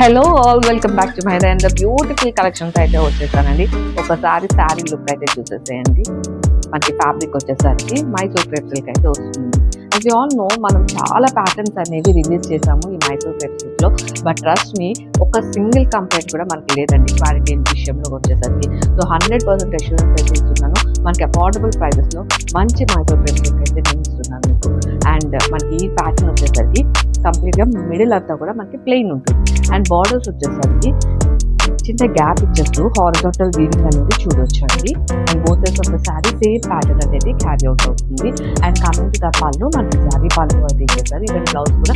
Hello all, welcome back to my and beautiful collections అయితే వచ్చేసానండి. ఒకసారి శారీ లుక్ అయితే చూసేసేయండి. మనకి ఫ్యాబ్రిక్ వచ్చేసరికి మైసూర్ క్రేప్ సిల్క్ అయితే వస్తుంది. యాజ్ యూ ఆల్ నో, మనం చాలా ప్యాటర్న్స్ అనేవి రిలీజ్ చేసాము ఈ మైసూర్ క్రేప్ సిల్క్ లో. బట్ ట్రస్ట్ మీ, ఒక సింగిల్ కంప్లైంట్ కూడా మనకి లేదండి క్వాలిటీ విషయంలో వచ్చేసరికి. సో 100% అష్యూరెన్స్ అయితే ఇస్తున్నాను. మనకి అఫోర్డబుల్ ప్రైజెస్ లో మంచి మైసూర్ క్రేప్ సిల్క్ అయితే నేను ఇస్తున్నాను మీకు. అండ్ మనకి ఈ ప్యాటర్న్ వచ్చేసరికి కంప్లీట్ గా మిడిల్ అంతా కూడా మనకి ప్లెయిన్ ఉంటుంది. అండ్ బార్డర్స్ వచ్చేసరికి చిన్న గ్యాప్ ఇచ్చేస్తూ హారిజాంటల్ వీవింగ్ అనేది చూడొచ్చండి. And both sides of the sari same pattern అనేది క్యారీ అవుట్ అవుతుంది. అండ్ కమింగ్ టు ద పళ్ళు, మనకి శారీ పళ్ళు అయితే ఇచ్చేసారు. ఈవెన్ బ్లౌజ్ కూడా